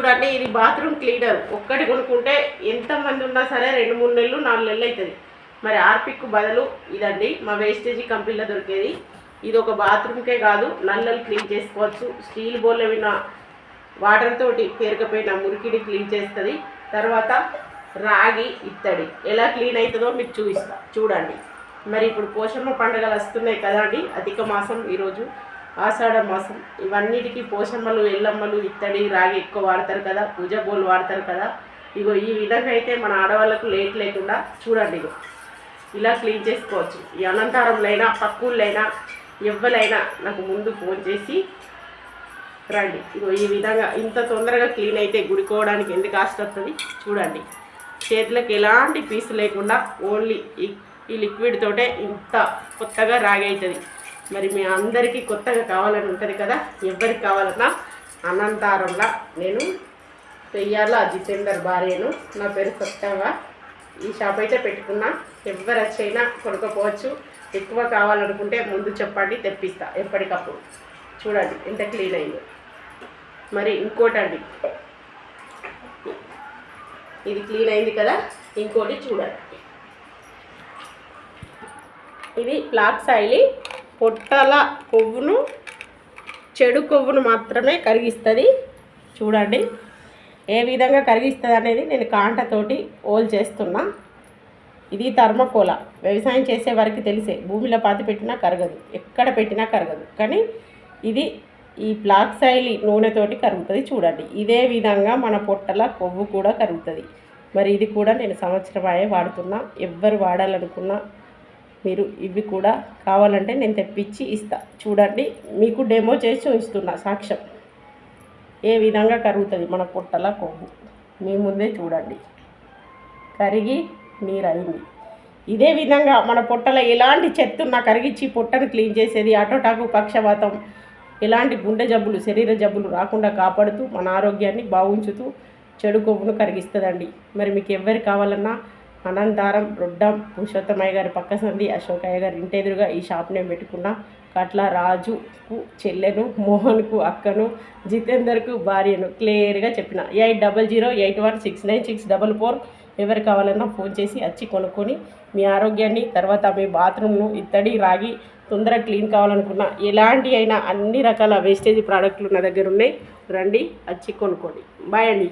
చూడండి, ఇది bathroom cleaner. ఒక్కటి కొనుక్కుంటే ఎంతమంది ఉన్నా సరే 2-3 నెలలు 4 నెలలు అవుతుంది. మరి ఆర్పిక్ బదులు ఇదండి మా వేస్టేజీ కంపెనీలో దొరికేది. ఇది ఒక బాత్రూమ్కే కాదు, నల్లలు క్లీన్ చేసుకోవచ్చు. స్టీల్ బౌల్ విన వాటర్ తోటి పేరుకపోయిన మురికిని క్లీన్ చేస్తుంది. తర్వాత రాగి ఇత్తడి ఎలా క్లీన్ అవుతుందో మీకు చూపిస్తా చూడండి. మరి ఇప్పుడు పోషమ్మ పండుగలు వస్తున్నాయి కదండి. అధిక మాసం ఈరోజు ఆషాఢ మాసం. ఇవన్నిటికీ పోషమ్మలు, ఎల్లమ్మలు, ఇత్తడి, రాగి ఎక్కువ వాడతారు కదా, పూజ బోలు వాడతారు కదా. ఇగో ఈ విధంగా అయితే మన ఆడవాళ్ళకు లేట్ లేకుండా చూడండి, ఇగో ఇలా క్లీన్ చేసుకోవచ్చు. ఈ అనంతరంలైనా పక్కుళ్ళైనా ఎవ్వలైనా నాకు ముందు ఫోన్ చేసి రండి. ఇగో ఈ విధంగా ఇంత తొందరగా క్లీన్ అయితే గుడికోవడానికి ఎంత కాస్ట్ వస్తుంది చూడండి. చేతులకు ఎలాంటి పీసు లేకుండా ఓన్లీ ఈ లిక్విడ్ తోటే ఇంత కొత్తగా రాగి అవుతుంది. మరి మీ అందరికీ కొత్తగా కావాలని ఉంటుంది కదా. ఎవరికి కావాలన్నా అనంతారంలో నేను పెయ్యాల జితేందర్ భార్యను. నా పేరు సత్యవా. ఈ షాప్ అయితే పెట్టుకున్నా. ఎవరు వచ్చైనా కొనుక్కోవచ్చు. ఎక్కువ కావాలనుకుంటే ముందు చెప్పండి, తెప్పిస్తా ఎప్పటికప్పుడు. చూడండి ఎంత క్లీన్ అయిందో. మరి ఇంకోటండి, ఇది క్లీన్ అయింది కదా, ఇంకోటి చూడండి. ఇది ఫ్లాక్స్ ఆయిల్. పొట్టల కొవ్వును, చెడు కొవ్వును మాత్రమే కరిగిస్తుంది. చూడండి ఏ విధంగా కరిగిస్తుంది అనేది నేను కాంటతోటి ఓల్ చేస్తున్నా. ఇది థర్మకోల. వ్యవసాయం చేసే వారికి తెలిసే, భూమిలో పాతి పెట్టినా కరగదు, ఎక్కడ పెట్టినా కరగదు. కానీ ఇది ఈ ఫ్లాక్స్ ఆయిల్ నూనెతోటి కరుగుతుంది. చూడండి ఇదే విధంగా మన పొట్టల కొవ్వు కూడా కరుగుతుంది. మరి ఇది కూడా నేను సంవత్సరం అయ్యే వాడుతున్నా. ఎవ్వరు వాడాలనుకున్నా మీరు ఇవి కూడా కావాలంటే నేను తెప్పించి ఇస్తా. చూడండి మీకు డెమో చేసి చూపిస్తున్నా సాక్ష్యం ఏ విధంగా కరుగుతుంది మన పొట్టల కొవ్వు. మీ ముందే చూడండి కరిగి నీరైంది. ఇదే విధంగా మన పొట్టలో ఎలాంటి చెత్త ఉన్నా కరిగించి పొట్టను క్లీన్ చేసేది. అటోటాకు, పక్షవాతం, ఎలాంటి గుండె జబ్బులు, శరీర జబ్బులు రాకుండా కాపాడుతూ మన ఆరోగ్యాన్ని బాగుంచుతూ చెడు కొవ్వును కరిగిస్తుందండి. మరి మీకు ఎవరికి కావాలన్నా అనంతారం రొడ్డం పురుషోత్తమయ్య గారి పక్క సంది అశోకయ్య గారి ఇంటి ఎదురుగా ఈ షాప్ నేను పెట్టుకున్నా. కట్ల రాజుకు చెల్లెను, మోహన్కు అక్కను, జితేందర్కు భార్యను క్లియర్గా చెప్పిన. 8008169644. ఎవరు కావాలన్నా ఫోన్ చేసి వచ్చి కొనుక్కొని మీ ఆరోగ్యాన్ని, తర్వాత మీ బాత్రూమ్ను ఇత్తడి, రాగి తొందరగా క్లీన్ కావాలనుకున్నా ఎలాంటి అయినా అన్ని రకాల వేస్టేజ్ ప్రోడక్ట్లు నా దగ్గర ఉన్నాయి. రండి వచ్చి కొనుక్కోండి. బాయ్ అండి.